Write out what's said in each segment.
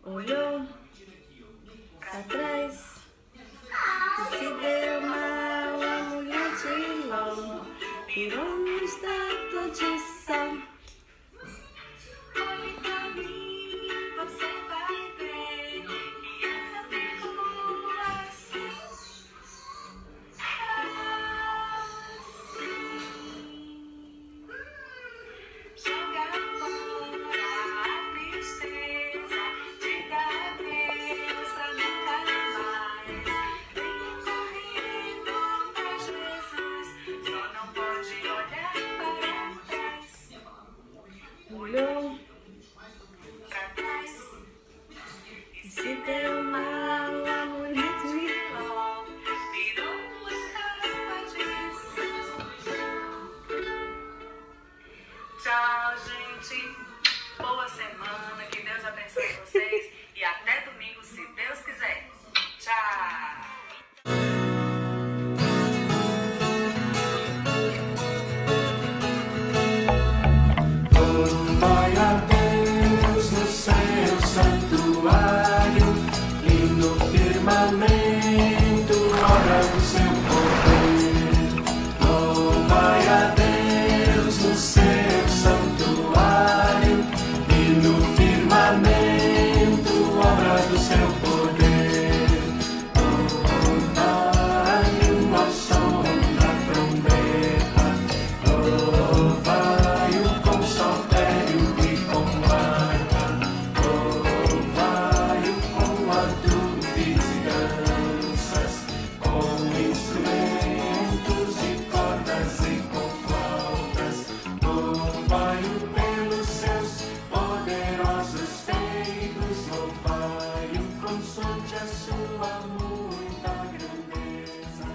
olhou pra trás, se deu mal a mulher de Ló, virou uma estátua de sal. Olhe pra mim, você vai ver que ela ficou assim. Joga fora a tristeza, diga adeus pra nunca mais. Venha correndo pra Jesus, só não pode olhar para trás. Olhou pra trás e se deu mal a mulher de Ló, virou uma estátua de sal. Tchau, gente. Boa semana. Que Deus abençoe vocês. E até domingo, se Deus quiser. Tchau. Louvai a Deus no seu santuário e no firmamento, obra do seu poder. Louvai a Deus no seu santuário e no firmamento, obra do seu poder. Louvai-o ao som da trombeta, louvai-o com saltério e com harpa, louvai-o com adufes e danças, com instrumentos de cordas e com flautas. Louvai-o pelos seus poderosos feitos, louvai-o consoante a sua muita grandeza,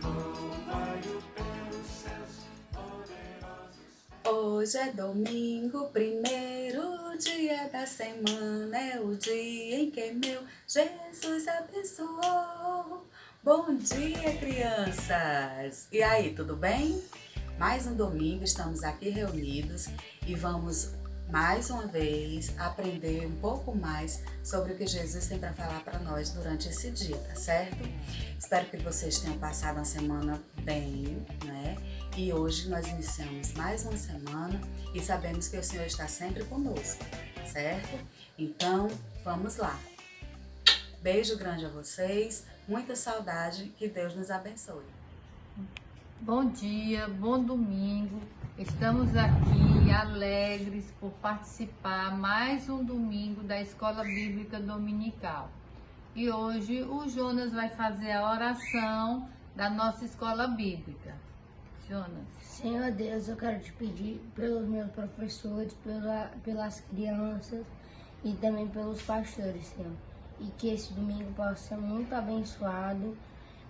louvai-o pelos seus poderosos. Hoje é domingo, primeiro dia da semana, é o dia em que meu Jesus abençoou. Bom dia, crianças! E aí, tudo bem? Mais um domingo, estamos aqui reunidos e vamos mais uma vez aprender um pouco mais sobre o que Jesus tem para falar para nós durante esse dia, tá certo? Espero que vocês tenham passado uma semana bem, né? E hoje nós iniciamos mais uma semana e sabemos que o Senhor está sempre conosco, certo? Então, vamos lá. Beijo grande a vocês, muita saudade, que Deus nos abençoe. Bom dia, bom domingo. Estamos aqui alegres por participar mais um domingo da Escola Bíblica Dominical. E hoje o Jonas vai fazer a oração da nossa Escola Bíblica. Jonas. Senhor Deus, eu quero te pedir pelos meus professores, pelas crianças e também pelos pastores, Senhor. E que esse domingo possa ser muito abençoado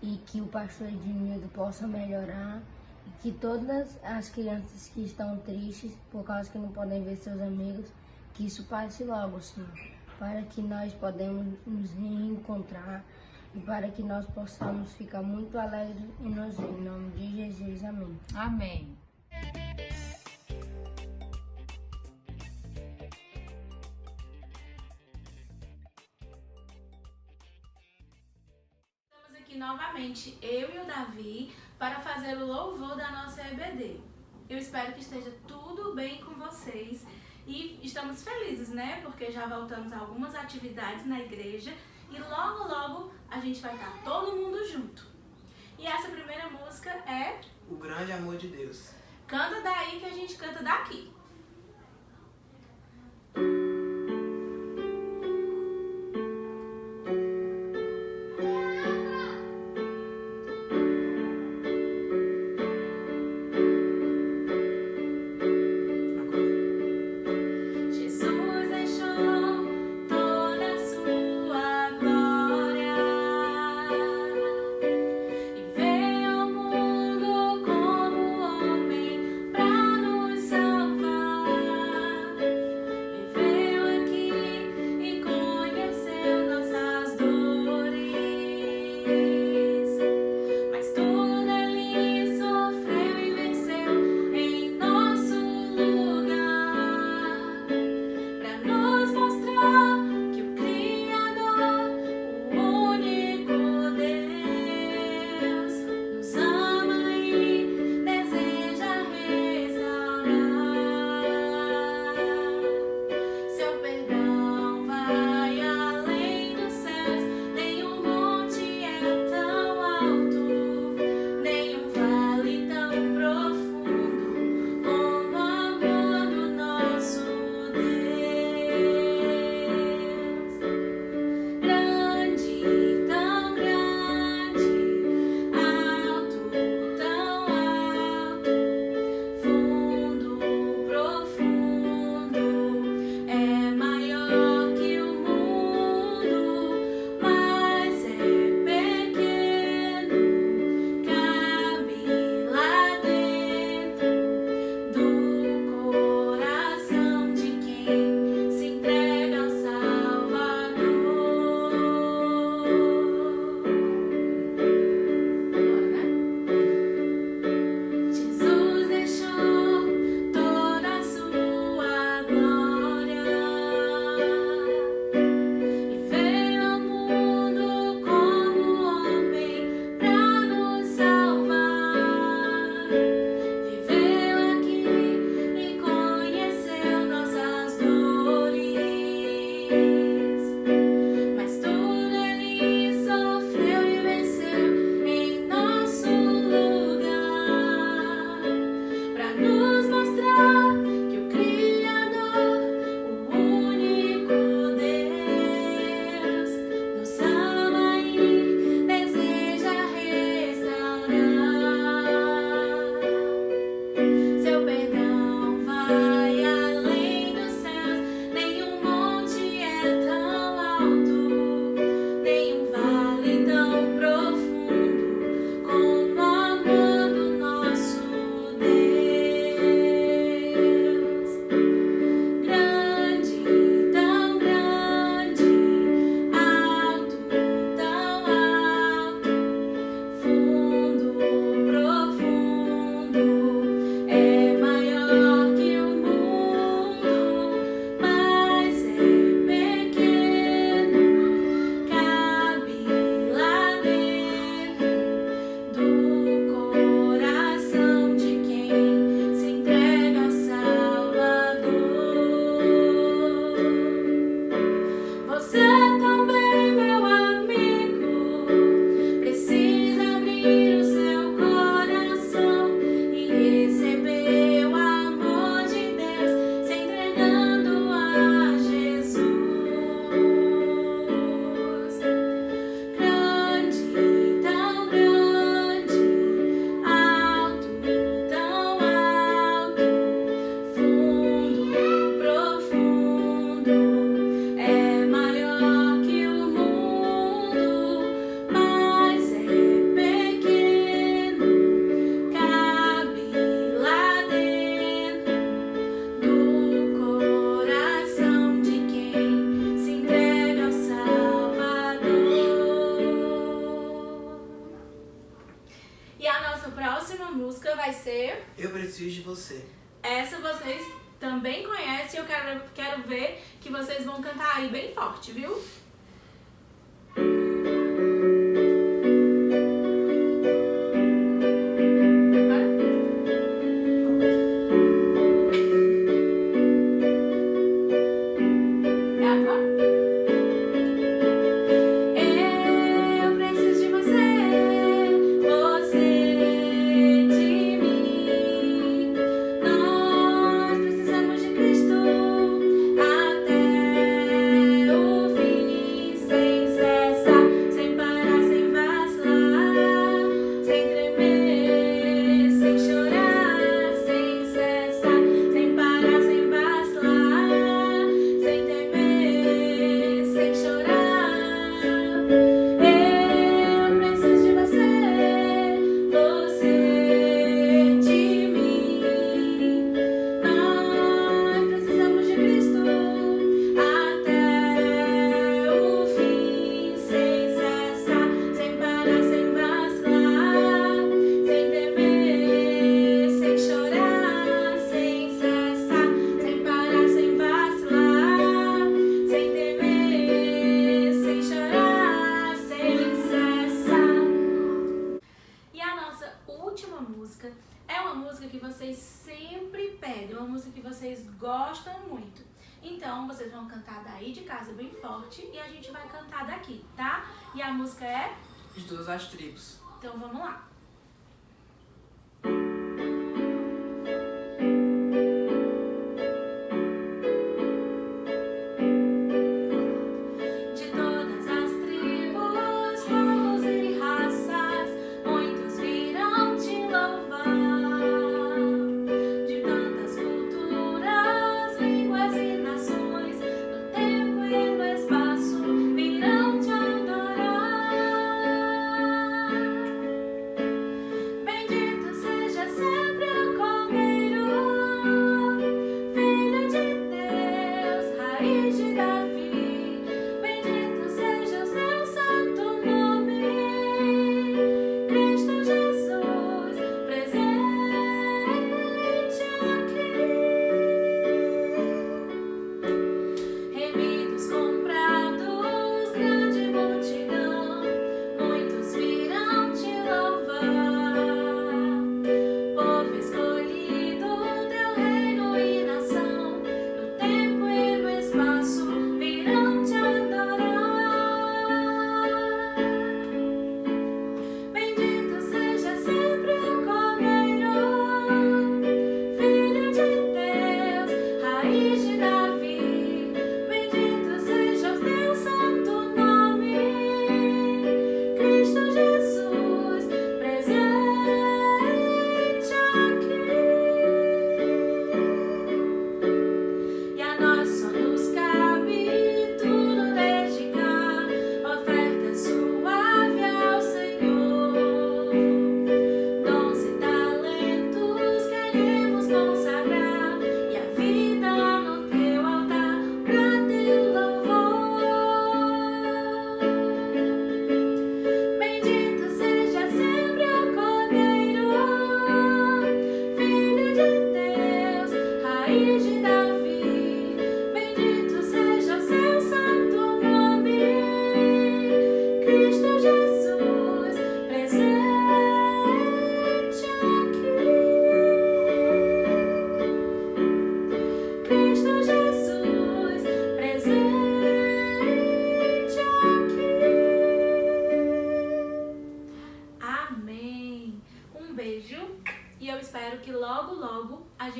e que o pastor Ednildo possa melhorar e que todas as crianças que estão tristes por causa que não podem ver seus amigos, que isso passe logo, Senhor, para que nós podemos nos reencontrar e para que nós possamos ficar muito alegres e nos ver. Em nome de Jesus, amém. Amém. Estamos aqui novamente, eu e o Davi, para fazer o louvor da nossa EBD. Eu espero que esteja tudo bem com vocês e estamos felizes, né? Porque já voltamos a algumas atividades na igreja e logo, logo a gente vai estar todo mundo junto. E essa primeira música é O Grande Amor de Deus. Canta Daí que a gente canta daqui. Jesus deixou toda a sua glória e veio ao mundo como homem pra nos salvar. Você também, meu amigo, precisa abrir o seu coração e receber o amor de Deus, se entregando a Jesus. Grande, tão grande, alto, tão alto, fundo, profundo, é maior que o mundo, mas é pequeno, cabe lá dentro do coração de quem se entrega ao Salvador. E a nossa próxima música vai ser... Eu preciso de você. Essa vocês também conhecem, eu quero ver que vocês vão cantar aí bem forte, viu? É agora? Eu preciso de você, você de mim. Nós precisamos de Cristo até o fim, sem cessar, sem parar, sem vacilar, sem tremer, sem chorar, sem cessar, sem parar, sem vacilar, sem temer, sem chorar. Eu preciso de você, você de mim. Nós precisamos de Cristo até o fim, sem cessar, sem parar, sem vacilar, sem temer, sem chorar, sem cessar, sem parar, sem vacilar, sem temer, sem chorar, sem cessar. E a nossa última música é uma música que vocês sempre pedem, uma música que vocês gostam muito. Então, vocês vão cantar daí de casa bem forte e a gente vai cantar daqui, tá? E a música é... De todas as tribos. Então, vamos lá. De todas as tribos, povos e raças, muitos virão te louvar. De tantas culturas, línguas e nações, no tempo e no espaço, virão te adorar.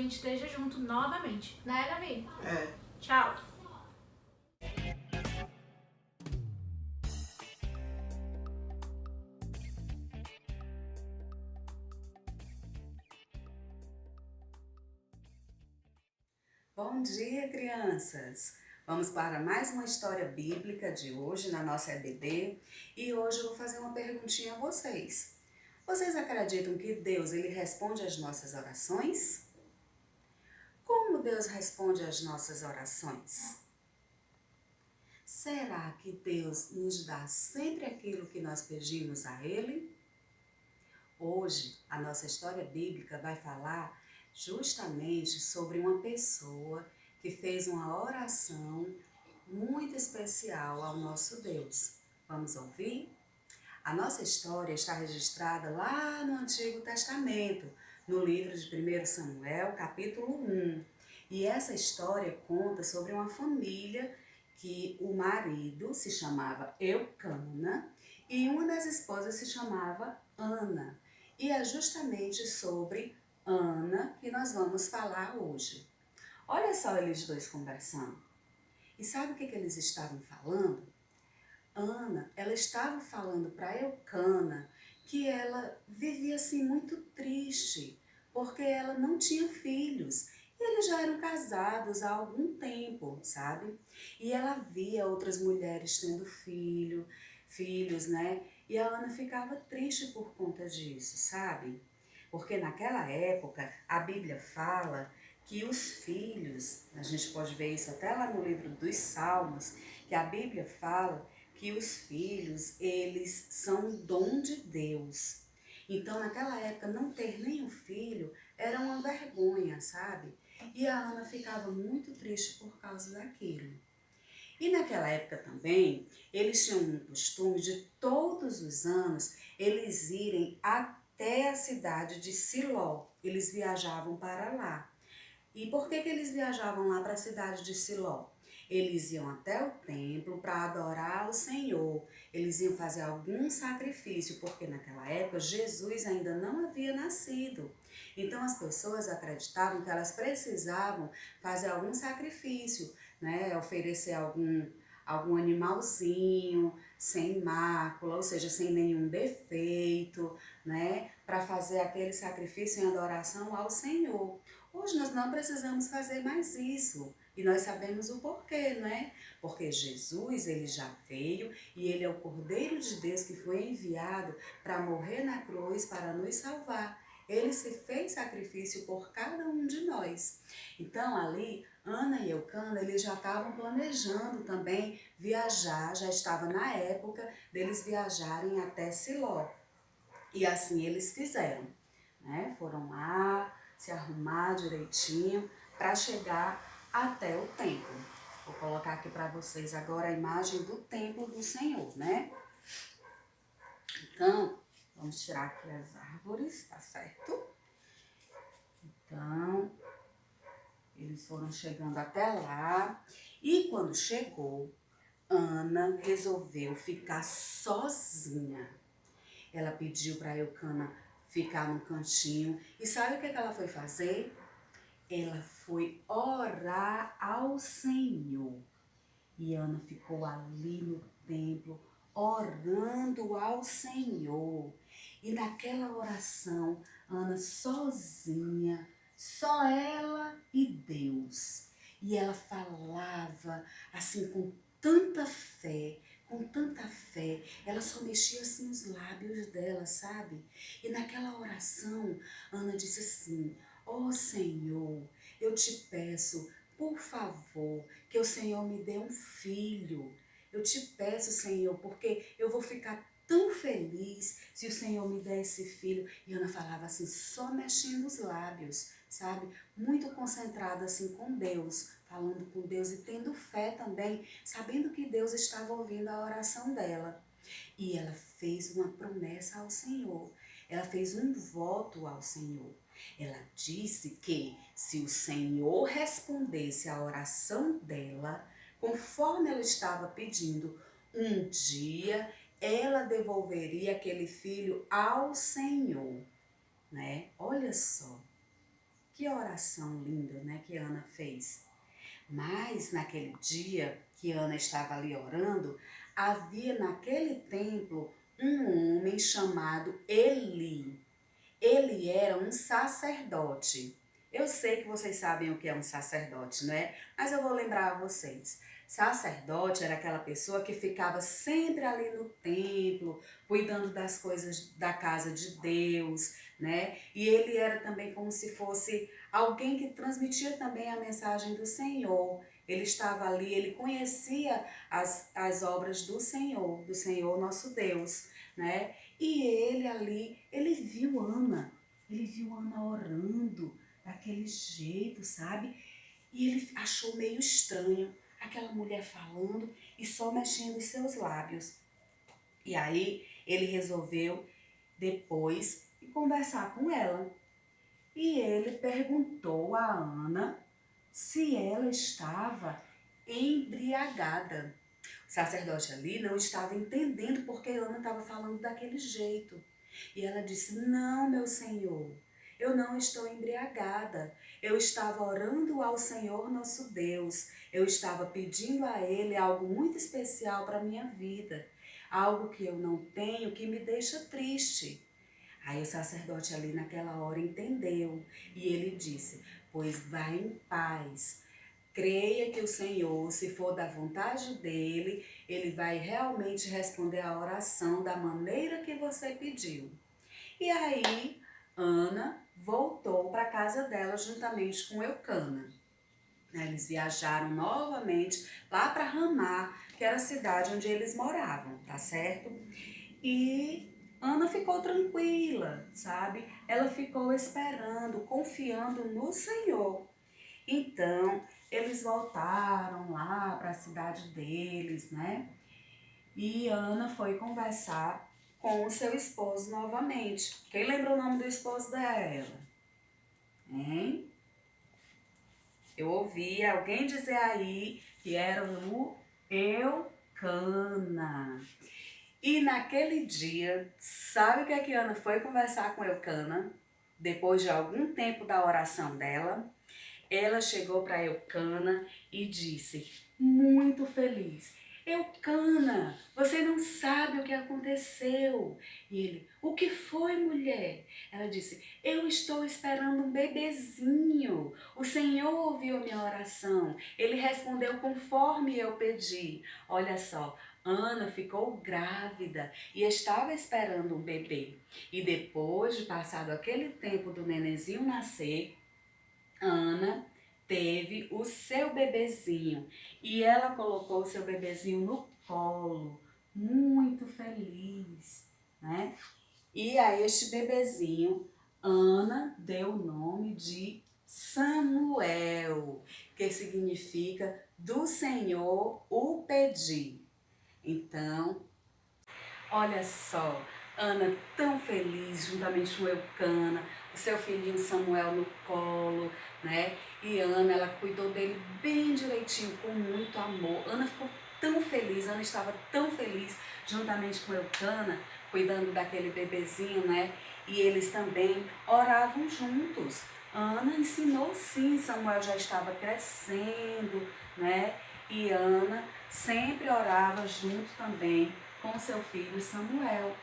gente esteja junto novamente. Né, Davi? É. Tchau! Bom dia, crianças! Vamos para mais uma história bíblica de hoje na nossa EBD e hoje eu vou fazer uma perguntinha a vocês. Vocês acreditam que Deus ele responde às nossas orações? Como Deus responde às nossas orações? Será que Deus nos dá sempre aquilo que nós pedimos a Ele? Hoje, a nossa história bíblica vai falar justamente sobre uma pessoa que fez uma oração muito especial ao nosso Deus. Vamos ouvir? A nossa história está registrada lá no Antigo Testamento, no livro de 1 Samuel, capítulo 1. E essa história conta sobre uma família que o marido se chamava Eucana e uma das esposas se chamava Ana. E é justamente sobre Ana que nós vamos falar hoje. Olha só eles dois conversando. E sabe o que eles estavam falando? Ana, ela estava falando para Eucana que ela vivia assim muito triste, porque ela não tinha filhos. E eles já eram casados há algum tempo, sabe? E ela via outras mulheres tendo filhos, né? E a Ana ficava triste por conta disso, sabe? Porque naquela época a Bíblia fala que os filhos, a gente pode ver isso até lá no livro dos Salmos, que a Bíblia fala que os filhos, eles são um dom de Deus. Então, naquela época, não ter nenhum filho era uma vergonha, sabe? E a Ana ficava muito triste por causa daquilo. E naquela época também, eles tinham um costume de todos os anos eles irem até a cidade de Siló. Eles viajavam para lá. E por que eles viajavam lá para a cidade de Siló? Eles iam até o templo para adorar o Senhor. Eles iam fazer algum sacrifício, porque naquela época Jesus ainda não havia nascido. Então as pessoas acreditavam que elas precisavam fazer algum sacrifício, né? Oferecer algum animalzinho sem mácula, ou seja, sem nenhum defeito, né? Para fazer aquele sacrifício em adoração ao Senhor. Hoje nós não precisamos fazer mais isso. E nós sabemos o porquê, não é? Porque Jesus, ele já veio e ele é o Cordeiro de Deus que foi enviado para morrer na cruz para nos salvar. Ele se fez sacrifício por cada um de nós. Então ali, Ana e Eucana, eles já estavam planejando também viajar, já estava na época deles viajarem até Siló. E assim eles fizeram, né? Foram lá se arrumar direitinho para chegar até o templo. Vou colocar aqui para vocês agora a imagem do templo do Senhor, né? Então, vamos tirar aqui as árvores, tá certo? Então, eles foram chegando até lá e quando chegou, Ana resolveu ficar sozinha. Ela pediu para Eucana ficar no cantinho e sabe o que ela foi fazer? Ela foi orar ao Senhor. E Ana ficou ali no templo, orando ao Senhor. E naquela oração, Ana sozinha, só ela e Deus. E ela falava assim com tanta fé, ela só mexia assim os lábios dela, sabe? E naquela oração, Ana disse assim: ó Senhor, eu te peço, por favor, que o Senhor me dê um filho. Eu te peço, Senhor, porque eu vou ficar tão feliz se o Senhor me der esse filho. E Ana falava assim, só mexendo os lábios, sabe? Muito concentrada assim com Deus, falando com Deus e tendo fé também, sabendo que Deus estava ouvindo a oração dela. E ela fez uma promessa ao Senhor. Ela fez um voto ao Senhor. Ela disse que se o Senhor respondesse à oração dela, conforme ela estava pedindo, um dia ela devolveria aquele filho ao Senhor, né? Olha só, Que oração linda, né, que Ana fez. Mas naquele dia que Ana estava ali orando, havia naquele templo um homem chamado Eli. Ele era um sacerdote. Eu sei que vocês sabem o que é um sacerdote, não é? Mas eu vou lembrar a vocês. Sacerdote era aquela pessoa que ficava sempre ali no templo, cuidando das coisas da casa de Deus, né? E ele era também como se fosse alguém que transmitia também a mensagem do Senhor. Ele estava ali, ele conhecia as obras do Senhor nosso Deus, né? E ele ali, ele viu Ana orando daquele jeito, sabe? E ele achou meio estranho aquela mulher falando e só mexendo os seus lábios. E aí ele resolveu depois conversar com ela. E ele perguntou a Ana se ela estava embriagada. O sacerdote ali não estava entendendo porque Ana estava falando daquele jeito. E ela disse: não, meu Senhor, eu não estou embriagada. Eu estava orando ao Senhor nosso Deus. Eu estava pedindo a Ele algo muito especial para a minha vida. Algo que eu não tenho, que me deixa triste. Aí o sacerdote ali naquela hora entendeu. E ele disse: pois vai em paz. Creia que o Senhor, se for da vontade dele, ele vai realmente responder a oração da maneira que você pediu. E aí, Ana voltou para a casa dela juntamente com Eucana. Eles viajaram novamente lá para Ramá, que era a cidade onde eles moravam, tá certo? E Ana ficou tranquila, sabe? Ela ficou esperando, confiando no Senhor. Então, eles voltaram lá para a cidade deles, né? E Ana foi conversar com o seu esposo novamente. Quem lembra o nome do esposo dela? Hein? Eu ouvi alguém dizer aí que era o Eucana. E naquele dia, sabe o que é que Ana foi conversar com Eucana? Depois de algum tempo da oração dela, ela chegou para Eucana e disse, muito feliz: Eucana, você não sabe o que aconteceu. E ele: o que foi, mulher? Ela disse: eu estou esperando um bebezinho. O Senhor ouviu minha oração. Ele respondeu conforme eu pedi. Olha só, Ana ficou grávida e estava esperando um bebê. E depois de passado aquele tempo do nenenzinho nascer, Ana teve o seu bebezinho e ela colocou o seu bebezinho no colo, muito feliz, né? E a este bebezinho, Ana deu o nome de Samuel, que significa do Senhor o pedi. Então, olha só, Ana tão feliz, juntamente com Eucana, o seu filhinho Samuel no colo, né? E Ana, ela cuidou dele bem direitinho, com muito amor. Ana ficou tão feliz, Ana estava tão feliz, juntamente com Eucana, cuidando daquele bebezinho, né? E eles também oravam juntos. Ana ensinou sim, Samuel já estava crescendo, né? E Ana sempre orava junto também com seu filho Samuel.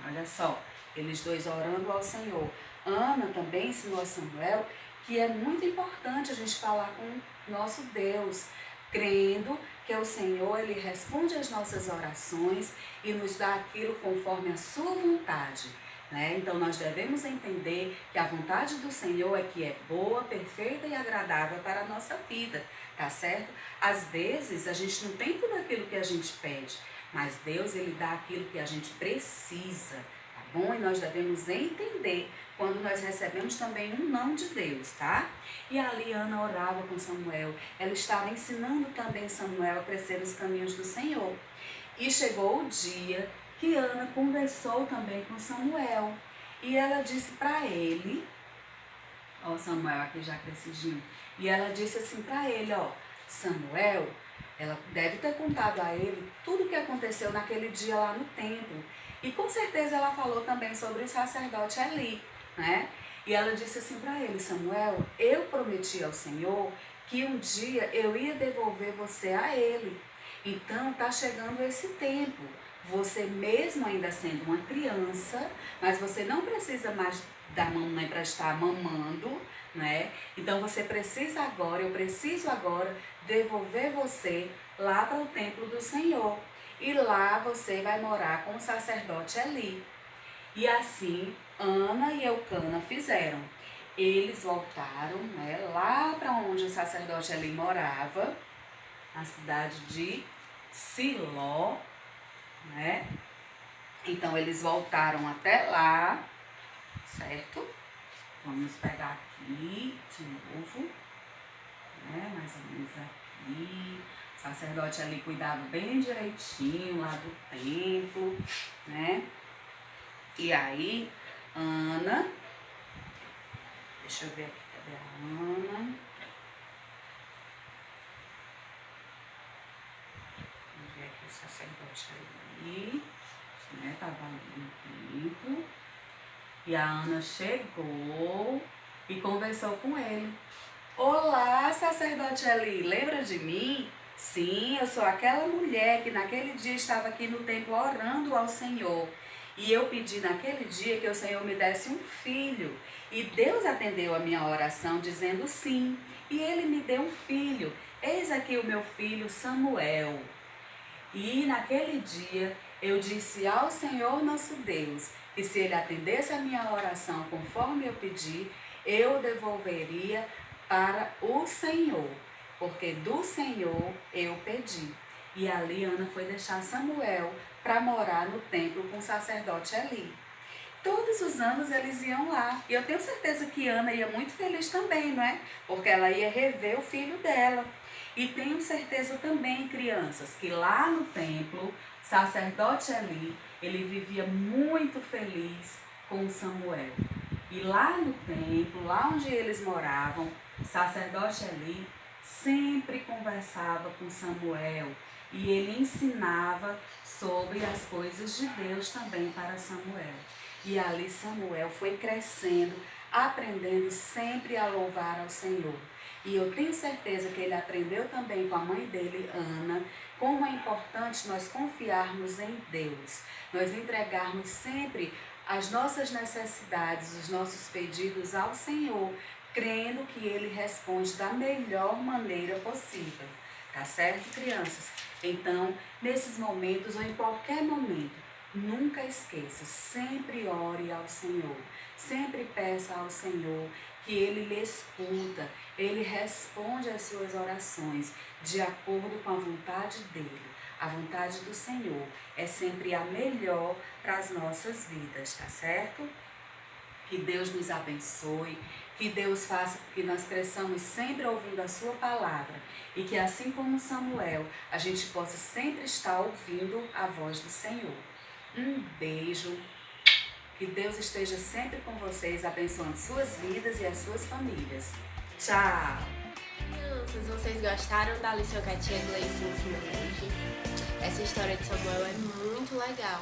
Olha só, eles dois orando ao Senhor. Ana também ensinou a Samuel que é muito importante a gente falar com nosso Deus, crendo que o Senhor, ele responde às nossas orações e nos dá aquilo conforme a sua vontade, né? Então nós devemos entender que a vontade do Senhor é que é boa, perfeita e agradável para a nossa vida, tá certo? Às vezes a gente não tem tudo aquilo que a gente pede, mas Deus, ele dá aquilo que a gente precisa, tá bom? E nós devemos entender quando nós recebemos também um não de Deus, tá? E ali Ana orava com Samuel, ela estava ensinando também Samuel a crescer nos caminhos do Senhor. E chegou o dia que Ana conversou também com Samuel, e ela disse para ele, ó, Samuel aqui já crescidinho, e ela disse assim para ele, ó, Samuel, ela deve ter contado a ele tudo o que aconteceu naquele dia lá no templo. E com certeza ela falou também sobre o sacerdote Eli, né? E ela disse assim para ele: Samuel, eu prometi ao Senhor que um dia eu ia devolver você a ele. Então está chegando esse tempo. Você mesmo ainda sendo uma criança, mas você não precisa mais da mamãe para estar mamando, né? Então você precisa agora, eu preciso agora devolver você lá para o templo do Senhor. E lá você vai morar com o sacerdote Eli. E assim Ana e Eucana fizeram. Eles voltaram, né, lá para onde o sacerdote Eli morava, na cidade de Siló, né? Então eles voltaram até lá, certo? Vamos pegar aqui de novo, né? Mais ou menos aqui. O sacerdote ali cuidava bem direitinho lá do templo, né? E aí, Ana, deixa eu ver aqui, cadê a Ana? Vamos ver aqui o sacerdote ali, né? Tava ali no templo. E a Ana chegou e conversou com ele. Olá, sacerdote Eli, lembra de mim? Sim, eu sou aquela mulher que naquele dia estava aqui no templo orando ao Senhor. E eu pedi naquele dia que o Senhor me desse um filho. E Deus atendeu a minha oração dizendo sim. E ele me deu um filho. Eis aqui o meu filho Samuel. E naquele dia eu disse ao Senhor nosso Deus que se ele atendesse a minha oração conforme eu pedi, eu devolveria para o Senhor, porque do Senhor eu pedi. E ali Ana foi deixar Samuel para morar no templo com o sacerdote Eli. Todos os anos eles iam lá. E eu tenho certeza que Ana ia muito feliz também, não é? Porque ela ia rever o filho dela. E tenho certeza também, crianças, que lá no templo, sacerdote Eli, ele vivia muito feliz com Samuel. E lá no templo, lá onde eles moravam, sacerdote Eli sempre conversava com Samuel e ele ensinava sobre as coisas de Deus também para Samuel. E ali Samuel foi crescendo, aprendendo sempre a louvar ao Senhor. E eu tenho certeza que ele aprendeu também com a mãe dele, Ana, como é importante nós confiarmos em Deus, nós entregarmos sempre as nossas necessidades, os nossos pedidos ao Senhor, crendo que Ele responde da melhor maneira possível. Tá certo, crianças? Então, nesses momentos ou em qualquer momento, nunca esqueça, sempre ore ao Senhor, sempre peça ao Senhor que Ele lhe escuta, Ele responde às suas orações de acordo com a vontade dEle. A vontade do Senhor é sempre a melhor para as nossas vidas, tá certo? Que Deus nos abençoe, que Deus faça que nós cresçamos sempre ouvindo a sua palavra e que assim como Samuel, a gente possa sempre estar ouvindo a voz do Senhor. Um beijo, que Deus esteja sempre com vocês, abençoando suas vidas e as suas famílias. Tchau! Crianças, vocês gostaram da lição que a tia Gleice ensinou hoje? Essa história de Samuel é muito legal.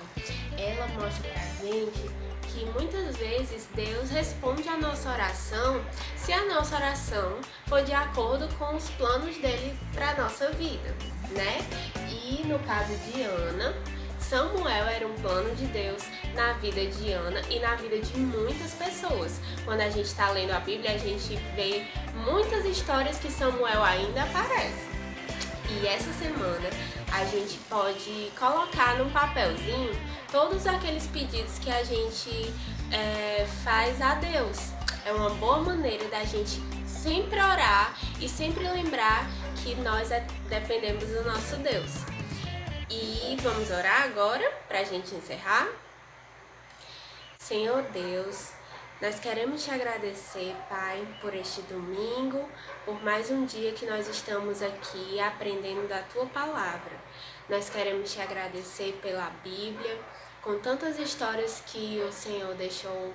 Ela mostra pra gente que muitas vezes Deus responde a nossa oração se a nossa oração for de acordo com os planos dele para nossa vida, né? E no caso de Ana, Samuel era um plano de Deus na vida de Ana e na vida de muitas pessoas. Quando a gente está lendo a Bíblia, a gente vê muitas histórias que Samuel ainda aparece. E essa semana a gente pode colocar num papelzinho todos aqueles pedidos que a gente faz a Deus. É uma boa maneira da gente sempre orar e sempre lembrar que nós dependemos do nosso Deus. E vamos orar agora para a gente encerrar? Senhor Deus, nós queremos te agradecer, Pai, por este domingo, por mais um dia que nós estamos aqui aprendendo da Tua Palavra. Nós queremos te agradecer pela Bíblia, com tantas histórias que o Senhor deixou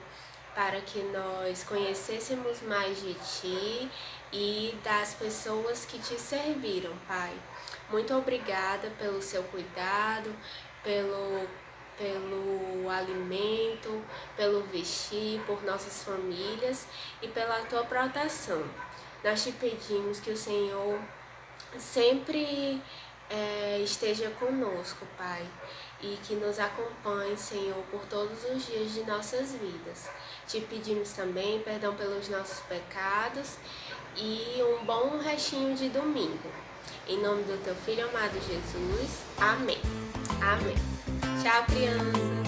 para que nós conhecêssemos mais de Ti e das pessoas que Te serviram, Pai. Muito obrigada pelo seu cuidado, pelo pelo alimento, pelo vestir, por nossas famílias e pela tua proteção. Nós te pedimos que o Senhor sempre esteja conosco, Pai, e que nos acompanhe, Senhor, por todos os dias de nossas vidas. Te pedimos também perdão pelos nossos pecados e um bom restinho de domingo. Em nome do teu Filho amado Jesus. Amém. Amém. Tchau, crianças.